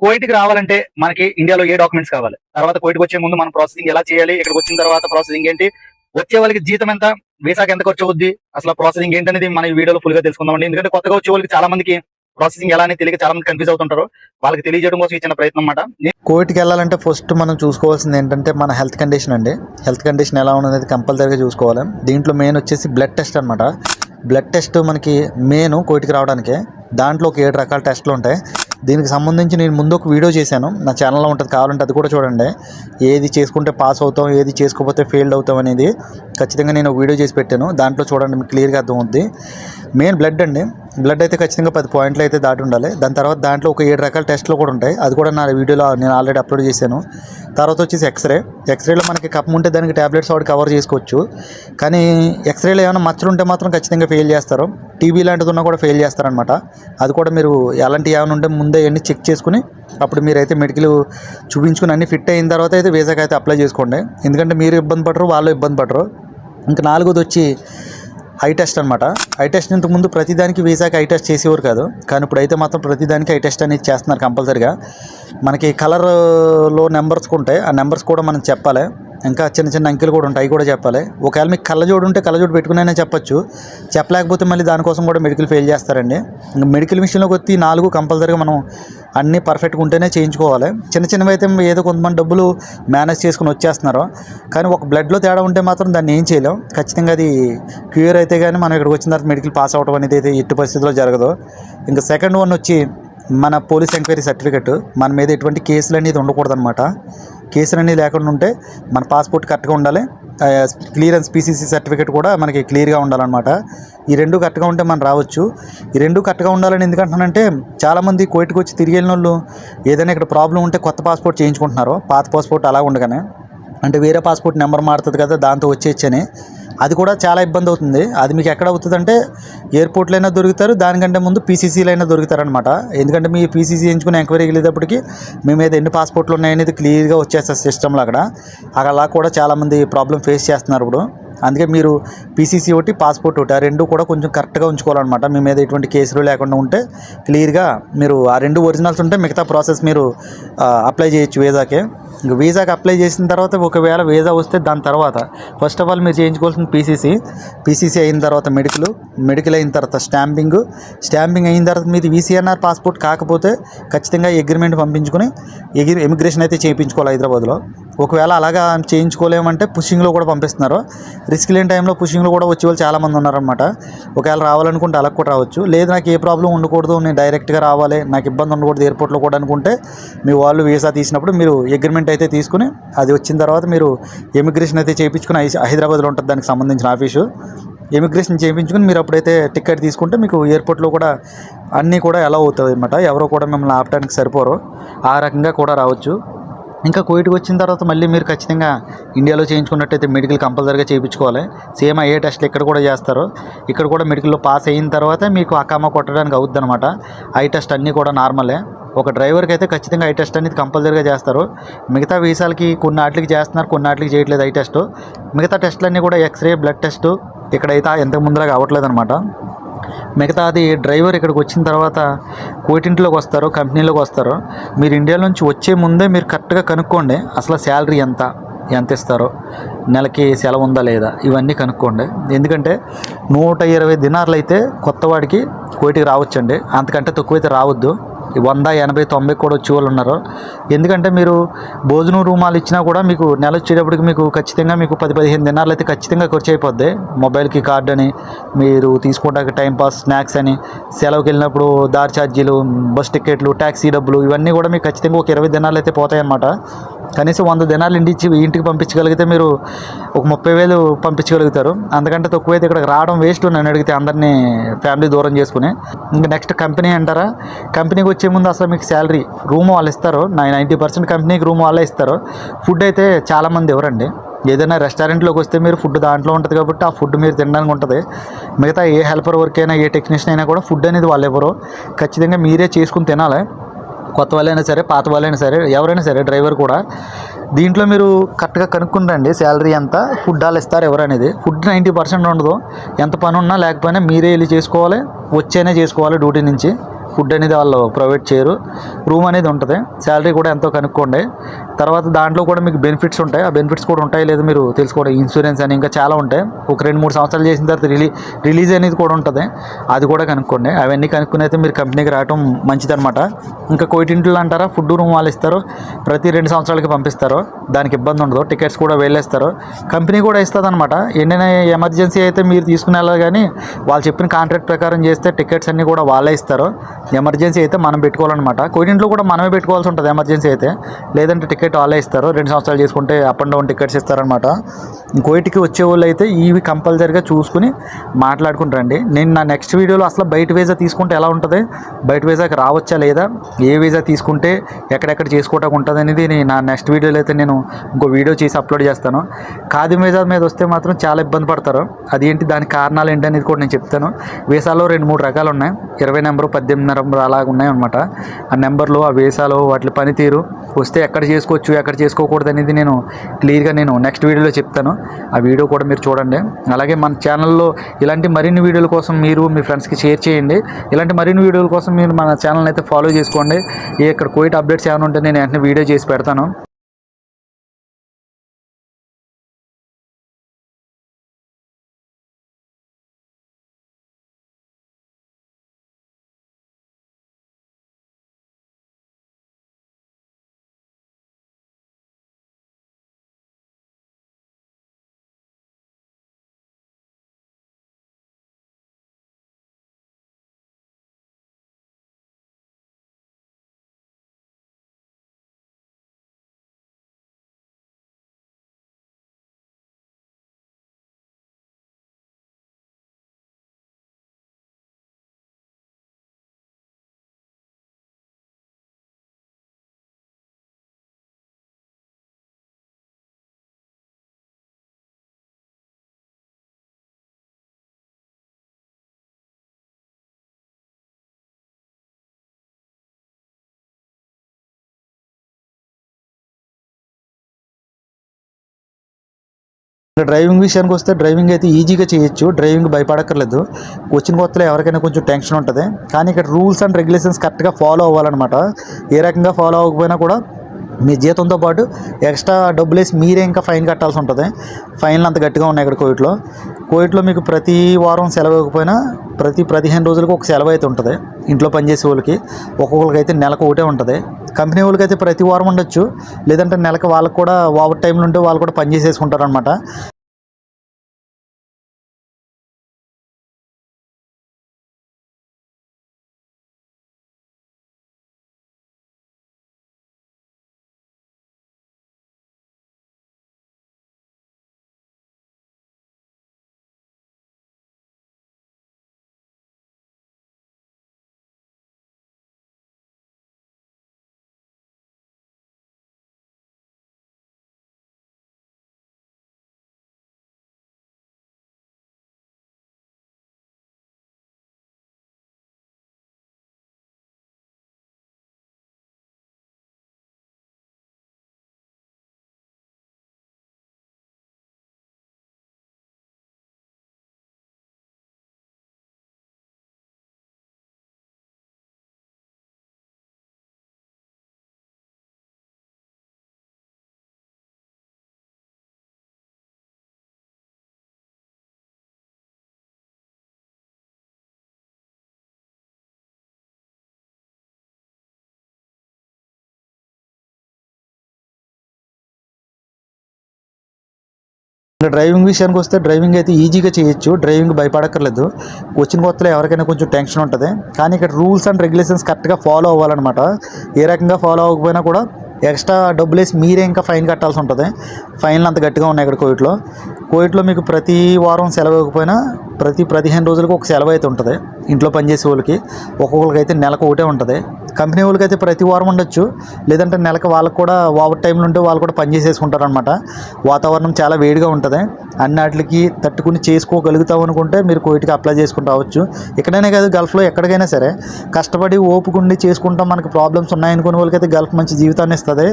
కోయిట్కి రావాలంటే మనకి ఇండియాలో ఏ డాక్యుమెంట్స్ కావాలి, తర్వాత కోయిట్కి వచ్చే ముందు మనం ప్రాసెసింగ్ ఎలా చేయాలి, ఇక్కడికి వచ్చిన తర్వాత ప్రాసెసింగ్ ఏంటి, వచ్చే వాళ్ళకి జీతం ఎంత, వీసాకి ఎంత ఖర్చు అవుద్ది, అసలు ప్రాసెసింగ్ ఏంటనేది మన ఈ వీడియోలో ఫుల్ గా తెలుసుకుందామండి. ఎందుకంటే కొత్తగా వచ్చే వాళ్ళకి చాలా మందికి ప్రాసెసింగ్ ఎలా అనేది తెలియక చాలా మంది కన్ఫ్యూజ్ అవుతుంటారు. వాళ్ళకి తెలియజేయడం కోసం ఇచ్చిన ప్రయత్నం అన్నమాట. కోవిడ్కి వెళ్ళాలంటే ఫస్ట్ మనం చూసుకోవాల్సింది ఏంటంటే మన హెల్త్ కండిషన్ అండి. హెల్త్ కండిషన్ ఎలా ఉన్నది కంపల్సరీగా చూసుకోవాలి. దీంట్లో మెయిన్ వచ్చేసి బ్లడ్ టెస్ట్ అనమాట. బ్లడ్ టెస్ట్ మనకి మెయిన్ కోవిడ్కి రావడానికి. దాంట్లో ఒక 7 రకాల టెస్టులు ఉంటాయి. దీనికి సంబంధించి నేను ముందు ఒక వీడియో చేశాను, నా ఛానల్లో ఉంటుంది, కావాలంటే అది కూడా చూడండి. ఏది చేసుకుంటే పాస్ అవుతాం, ఏది చేసుకోకపోతే ఫెయిల్డ్ అవుతాం అనేది ఖచ్చితంగా నేను వీడియో చేసి పెట్టాను. దాంట్లో చూడండి, మీకు క్లియర్గా అర్థమవుద్ది. మెయిన్ బ్లడ్ అండి. బ్లడ్ అయితే ఖచ్చితంగా 10 పాయింట్లు అయితే దాటి ఉండాలి. దాని తర్వాత దాంట్లో ఒక 7 రకాల టెస్టులు కూడా ఉంటాయి. అది కూడా నా వీడియోలో నేను ఆల్రెడీ అప్లోడ్ చేశాను. తర్వాత వచ్చేసి ఎక్స్రేలో మనకి కప్పం ఉంటే దానికి ట్యాబ్లెట్స్ వాడు కవర్ చేసుకోవచ్చు. కానీ ఎక్స్రేలో ఏమైనా మచ్చలు ఉంటే మాత్రం ఖచ్చితంగా ఫెయిల్ చేస్తారు. టీబీ లాంటిది ఉన్నా కూడా ఫెయిల్ చేస్తారనమాట. అది కూడా మీరు ఎలాంటి ఏమైనా ఉంటే ముందే అన్నీ చెక్ చేసుకుని అప్పుడు మీరైతే మెడికల్ చూపించుకుని అన్ని ఫిట్ అయిన తర్వాత అయితే వీసాకి అయితే అప్లై చేసుకోండి. ఎందుకంటే మీరు ఇబ్బంది పడరు, వాళ్ళు ఇబ్బంది పడరు. ఇంకా 4వది వచ్చి ఐ టెస్ట్ అనమాట. ఐ టెస్ట్ ఇంతకుముందు ప్రతిదానికి వీసాకి ఐ టెస్ట్ చేసేవారు కాదు, కానీ ఇప్పుడు అయితే మాత్రం ప్రతిదానికి ఐ టెస్ట్ అనేది చేస్తున్నారు కంపల్సరీగా. మనకి కలర్లో నెంబర్స్ ఉంటాయి, ఆ నెంబర్స్ కూడా మనం చెప్పాలి. ఇంకా చిన్న చిన్న అంకెలు కూడా ఉంటాయి, అవి కూడా చెప్పాలి. ఒకవేళ మీకు కళ్ళజోడు ఉంటే కళ్ళజోడు పెట్టుకునే చెప్పచ్చు. చెప్పలేకపోతే మళ్ళీ దానికోసం కూడా మెడికల్ ఫెయిల్ చేస్తారండి. ఇంకా మెడికల్ విషయంలోకి వచ్చి 4 కంపల్సరీగా మనం అన్నీ పర్ఫెక్ట్గా ఉంటేనే చేయించుకోవాలి. చిన్న చిన్నవి అయితే ఏదో కొంతమంది డబ్బులు మేనేజ్ చేసుకుని వచ్చేస్తున్నారు, కానీ ఒక బ్లడ్లో తేడా ఉంటే మాత్రం దాన్ని ఏం చేయలేం. ఖచ్చితంగా అది క్యూర్ అయితే కానీ మనం ఇక్కడికి వచ్చిన తర్వాత మెడికల్ పాస్ అవ్వడం అనేది అయితే ఎట్టి పరిస్థితుల్లో జరగదు. ఇంకా సెకండ్ వన్ వచ్చి మన పోలీస్ ఎంక్వైరీ సర్టిఫికెట్. మన మీద ఎటువంటి కేసులు అనేది ఉండకూడదు అనమాట. కేసులు అనేది లేకుండా ఉంటే మన పాస్పోర్ట్ కరెక్ట్గా ఉండాలి. క్లియరెన్స్ పీసీసీ సర్టిఫికేట్ కూడా మనకి క్లియర్గా ఉండాలన్నమాట. ఈ 2 కరెక్ట్గా ఉంటే మనం రావచ్చు. ఈ 2 కరెక్ట్గా ఉండాలని ఎందుకంటున్నానంటే చాలామంది కోవిడ్కి వచ్చి తిరిగి వెళ్ళిన వాళ్ళు ఏదైనా ఇక్కడ ప్రాబ్లం ఉంటే కొత్త పాస్పోర్ట్ చేయించుకుంటున్నారు. పాత పాస్పోర్ట్ అలా ఉండగానే, అంటే వేరే పాస్పోర్ట్ నెంబర్ మారుతుంది కదా, దాంతో వచ్చేయచ్చని. అది కూడా చాలా ఇబ్బంది అవుతుంది. అది మీకు ఎక్కడ అవుతుంది అంటే ఎయిర్పోర్ట్లో అయినా దొరుకుతారు, దానికంటే ముందు పీసీసీలో అయినా దొరుకుతారనమాట. ఎందుకంటే మీ పీసీసీ ఎంచుకుని ఎంక్వైరీకి వెళ్ళేటప్పటికి మీ మీద ఎన్ని పాస్పోర్ట్లు ఉన్నాయనేది క్లియర్గా వచ్చేస్తారు సిస్టంలో. అలా కూడా చాలామంది ప్రాబ్లం ఫేస్ చేస్తున్నారు ఇప్పుడు. అందుకే మీరు పీసీసీ ఒకటి, పాస్పోర్ట్ ఒకటి, ఆ 2 కూడా కొంచెం కరెక్ట్గా ఉంచుకోవాలన్నమాట. మీ మీద ఎటువంటి కేసులు లేకుండా ఉంటే క్లియర్గా మీరు ఆ 2 ఒరిజినల్స్ ఉంటే మిగతా ప్రాసెస్ మీరు అప్లై చేయొచ్చు వీసాకి. ఇంకా వీసాకి అప్లై చేసిన తర్వాత ఒకవేళ వీసా వస్తే దాని తర్వాత ఫస్ట్ ఆఫ్ ఆల్ మీరు చేయించుకోవాల్సిన పీసీసీ అయిన తర్వాత మెడికల్ అయిన తర్వాత స్టాంపింగ్ అయిన తర్వాత మీది వీసీఎన్ఆర్ పాస్పోర్ట్ కాకపోతే ఖచ్చితంగా అగ్రిమెంట్ పంపించుకొని ఎమిగ్రేషన్ అయితే చేయించుకోవాలి హైదరాబాద్లో. ఒకవేళ అలాగా చేయించుకోలేమంటే పుషింగ్లో కూడా పంపిస్తున్నారు. రిస్క్ లేని టైంలో పుషింగ్లో కూడా వచ్చే వాళ్ళు చాలామంది ఉన్నారనమాట. ఒకవేళ రావాలనుకుంటే అలా కూడా రావచ్చు. లేదు నాకు ఏ ప్రాబ్లం ఉండకూడదు, నేను డైరెక్ట్గా రావాలి, నాకు ఇబ్బంది ఉండకూడదు ఎయిర్పోర్ట్లో కూడా అనుకుంటే మీ వాళ్ళు వీసా తీసినప్పుడు మీరు అగ్రిమెంట్ అయితే తీసుకుని అది వచ్చిన తర్వాత మీరు ఎమిగ్రేషన్ అయితే చేయించుకుని హైదరాబాద్లో ఉంటుంది దానికి సంబంధించిన ఆఫీసు. ఎమిగ్రేషన్ చేయించుకుని మీరు అప్పుడైతే టికెట్ తీసుకుంటే మీకు ఎయిర్పోర్ట్లో కూడా అన్నీ కూడా ఎలా అవుతుంది అనమాట. ఎవరో కూడా మిమ్మల్ని ఆపడానికి సరిపోరు. ఆ రకంగా కూడా రావచ్చు. ఇంకా కోవిడ్కి వచ్చిన తర్వాత మళ్ళీ మీరు ఖచ్చితంగా ఇండియాలో చేయించుకున్నట్టయితే మెడికల్ కంపల్సరీగా చేయించుకోవాలి. సేమ్ అయ్యే టెస్ట్లు ఇక్కడ కూడా చేస్తారు. ఇక్కడ కూడా మెడికల్లో పాస్ అయిన తర్వాత మీకు అకామా కొట్టడానికి అవుద్ది అనమాట. ఐ టెస్ట్ అన్నీ కూడా నార్మలే. ఒక డ్రైవర్కి అయితే ఖచ్చితంగా ఐ టెస్ట్ అనేది కంపల్సరీగా చేస్తారు. మిగతా వీసాలకి కొన్నాటికి చేస్తున్నారు, కొన్నాటికి చేయట్లేదు ఐ టెస్ట్. మిగతా టెస్టులన్నీ కూడా ఎక్స్రే, బ్లడ్ టెస్ట్ ఇక్కడైతే ఇంతకు ముందులాగా అవ్వట్లేదు అనమాట. మిగతాది డ్రైవర్ ఇక్కడికి వచ్చిన తర్వాత కోటింట్లోకి వస్తారు, కంపెనీలోకి వస్తారు. మీరు ఇండియా నుంచి వచ్చే ముందే మీరు కరెక్ట్గా కనుక్కోండి అసలు శాలరీ ఎంత ఇస్తారో, నెలకి సెలవు ఉందా లేదా, ఇవన్నీ కనుక్కోండి. ఎందుకంటే 120 దినార్లు అయితే కొత్తవాడికి కోటికి రావచ్చండి. అంతకంటే తక్కువైతే రావద్దు. 100, 80, 90 కూడా వచ్చే వాళ్ళు ఉన్నారు. ఎందుకంటే మీరు భోజనం రూమాలు ఇచ్చినా కూడా మీకు నెల వచ్చేటప్పటికి మీకు ఖచ్చితంగా మీకు 10-15 దినార్లు అయితే ఖచ్చితంగా ఖర్చు అయిపోద్ది. మొబైల్కి కార్డు అని, మీరు తీసుకోవడానికి టైంపాస్ స్నాక్స్ అని, సెలవుకి వెళ్ళినప్పుడు దారి ఛార్జీలు, బస్ టికెట్లు, ట్యాక్సీ డబ్బులు, ఇవన్నీ కూడా మీకు ఖచ్చితంగా ఒక 20 దినాలు అయితే పోతాయన్నమాట. కనీసం 100 దినాలు ఇంటికి పంపించగలిగితే మీరు ఒక 30,000 పంపించగలుగుతారు. అందుకంటే తక్కువైతే ఇక్కడికి రావడం వేస్ట్ నన్ను అడిగితే, అందరినీ ఫ్యామిలీ దూరం చేసుకుని. ఇంకా నెక్స్ట్ కంపెనీ అంటారా, కంపెనీకి వచ్చే ముందు అసలు మీకు శాలరీ రూమ్ వాళ్ళు ఇస్తారు. 90% కంపెనీకి రూమ్ వాళ్ళే ఇస్తారు. ఫుడ్ అయితే చాలామంది ఎవరండి, ఏదైనా రెస్టారెంట్లోకి వస్తే మీరు ఫుడ్ దాంట్లో ఉంటుంది కాబట్టి ఆ ఫుడ్ మీరు తినడానికి ఉంటుంది. మిగతా ఏ హెల్పర్ వర్క్ అయినా, ఏ టెక్నీషియన్ అయినా కూడా ఫుడ్ అనేది వాళ్ళు ఎవరో ఖచ్చితంగా మీరే చేసుకుని తినాలి. కొత్త వాళ్ళైనా సరే, పాత వాళ్ళైనా సరే, ఎవరైనా సరే, డ్రైవర్ కూడా. దీంట్లో మీరు కరెక్ట్గా కనుక్కుంటారండి శాలరీ ఎంత, ఫుడ్ వాళ్ళు ఇస్తారు ఎవరనేది. ఫుడ్ 90% ఉండదు. ఎంత పని ఉన్నా లేకపోయినా మీరే వెళ్ళి చేసుకోవాలి, వచ్చేనే చేసుకోవాలి డ్యూటీ నుంచి. ఫుడ్ అనేది వాళ్ళు ప్రొవైడ్ చేయరు. రూమ్ అనేది ఉంటుంది. శాలరీ కూడా ఎంతో కనుక్కోండి. తర్వాత దాంట్లో కూడా మీకు బెనిఫిట్స్ ఉంటాయి. ఆ బెనిఫిట్స్ కూడా ఉంటాయి లేదు మీరు తెలుసుకోవడం. ఇన్సూరెన్స్ అని ఇంకా చాలా ఉంటాయి. ఒక 2-3 సంవత్సరాలు చేసిన తర్వాత రిలీజ్ అనేది కూడా ఉంటుంది. అది కూడా కనుక్కోండి. అవన్నీ కనుక్కుని అయితే మీరు కంపెనీకి రావడం మంచిదన్నమాట. ఇంకా కోయిటింట్లో అంటారా, ఫుడ్ రూమ్ వాళ్ళు ఇస్తారు. ప్రతి 2 సంవత్సరాలకి పంపిస్తారు. దానికి ఇబ్బంది ఉండదు. టికెట్స్ కూడా వెళ్ళేస్తారు. కంపెనీ కూడా ఇస్తుంది అనమాట. ఎన్నైనా ఎమర్జెన్సీ అయితే మీరు తీసుకుని వెళ్ళాలి, కానీ వాళ్ళు చెప్పిన కాంట్రాక్ట్ ప్రకారం చేస్తే టికెట్స్ అన్నీ కూడా వాళ్ళే ఇస్తారు. ఎమర్జెన్సీ అయితే మనం పెట్టుకోవాలన్నమాట. కోయిటింట్లో కూడా మనమే పెట్టుకోవాల్సి ఉంటుంది ఎమర్జెన్సీ అయితే. లేదంటే టికెట్ వాళ్ళే ఇస్తారు. 2 సంవత్సరాలు చేసుకుంటే అప్ అండ్ డౌన్ టికెట్స్ ఇస్తారనమాట. కోయిటికి వచ్చే వాళ్ళు అయితే ఇవి కంపల్సరీగా చూసుకుని మాట్లాడుకుంటారండి. నేను నా నెక్స్ట్ వీడియోలో అసలు బయట వీసా తీసుకుంటే ఎలా ఉంటుంది, బయట వీసాకి రావచ్చా లేదా, ఏ వీసా తీసుకుంటే ఎక్కడెక్కడ చేసుకోవడానికి ఉంటుంది అనేది నా నెక్స్ట్ వీడియోలో అయితే నేను ఇంకో వీడియో చేసి అప్లోడ్ చేస్తాను. ఖాదీ వీసా మీద వస్తే మాత్రం చాలా ఇబ్బంది పడతారు. అదేంటి, దాని కారణాలు ఏంటి అనేది కూడా నేను చెప్తాను. వీసాలో 2-3 రకాలు ఉన్నాయి. 20 నెంబరు, 18 నెంబరు అలాగ ఉన్నాయన్నమాట. ఆ నెంబర్లు, ఆ వీసాలు, వాటి పనితీరు, వస్తే ఎక్కడ చేసుకోవచ్చు ఎక్కడ చేసుకోకూడదు అనేది నేను క్లియర్గా నెక్స్ట్ వీడియోలో చెప్తాను. ఆ వీడియో కూడా మీరు చూడండి. అలాగే మన ఛానల్లో ఇలాంటి మరిన్ని వీడియోల కోసం మీరు మీ ఫ్రెండ్స్కి షేర్ చేయండి. ఇలాంటి మరిన్ని వీడియోల కోసం మీరు మన ఛానల్ని అయితే ఫాలో చేసుకోండి. ఇక్కడ కోవిడ్ అప్డేట్స్ ఏమైనా ఉంటే నేను వెంటనే వీడియో చేసి పెడతాను. డ్రైవింగ్ విషయానికి వస్తే డ్రైవింగ్ అయితే ఈజీగా చేయొచ్చు. డ్రైవింగ్ భయపడక్కర్లేదు. వచ్చిన కొత్తలో ఎవరికైనా కొంచెం టెన్షన్ ఉంటుంది. కానీ ఇక్కడ రూల్స్ అండ్ రెగ్యులేషన్స్ కరెక్ట్గా ఫాలో అవ్వాలన్నమాట. ఏ రకంగా ఫాలో అవ్వకపోయినా కూడా మీ జీతంతో పాటు ఎక్స్ట్రా డబ్బులు వేసి మీరే ఇంకా ఫైన్ కట్టాల్సి ఉంటుంది. ఫైన్లు అంత గట్టిగా ఉన్నాయి ఇక్కడ కోవిట్లో మీకు ప్రతి వారం సెలవు ఇవ్వకపోయినా ప్రతి 15 రోజులకు ఒక సెలవు అయితే ఉంటుంది. ఇంట్లో పనిచేసే వాళ్ళకి ఒక్కొక్కరికి అయితే నెలకు ఒకటే ఉంటుంది. కంపెనీ వాళ్ళకి అయితే ప్రతి వారం ఉండొచ్చు. లేదంటే నెలకు వాళ్ళకి కూడా ఓవర్ టైంలు ఉంటే వాళ్ళు కూడా పని చేసేసుకుంటారు అనమాట. డ్రైవింగ్ విషయానికి వస్తే డ్రైవింగ్ అయితే ఈజీగా చేయొచ్చు. డ్రైవింగ్ భయపడక్కర్లేదు. వచ్చిన కొత్తలో ఎవరికైనా కొంచెం టెన్షన్ ఉంటుంది. కానీ ఇక్కడ రూల్స్ అండ్ రెగ్యులేషన్స్ కరెక్ట్గా ఫాలో అవ్వాలన్నమాట. ఏ రకంగా ఫాలో అవ్వకపోయినా కూడా ఎక్స్ట్రా డబ్బులు వేసి మీరే ఇంకా ఫైన్ కట్టాల్సి ఉంటుంది. ఫైన్లు అంత గట్టిగా ఉన్నాయి ఇక్కడ కోవిట్లో మీకు ప్రతి వారం సెలవు ఇవ్వకపోయినా ప్రతి 15 రోజులకు ఒక సెలవు అయితే ఉంటుంది. ఇంట్లో పనిచేసే వాళ్ళకి ఒక్కొక్కరికి అయితే నెలకు ఒకటే ఉంటుంది. కంపెనీ వాళ్ళకి అయితే ప్రతి వారం ఉండొచ్చు. లేదంటే నెలకు వాళ్ళకి కూడా ఓవర్ టైంలు ఉంటే వాళ్ళు కూడా పని చేసేసుకుంటారు అనమాట. వాతావరణం చాలా వేడిగా ఉంటుంది. అన్నిటికి తట్టుకుని చేసుకోగలుగుతాం అనుకుంటే మీరు కోవిడ్కి అప్లై చేసుకుని రావచ్చు. ఎక్కడైనా కాదు, గల్ఫ్లో ఎక్కడికైనా సరే కష్టపడి ఓపుకుండి చేసుకుంటాం. మనకి ప్రాబ్లమ్స్ ఉన్నాయనుకునే వాళ్ళకైతే గల్ఫ్ మంచి జీవితాన్ని ఇస్తుంది.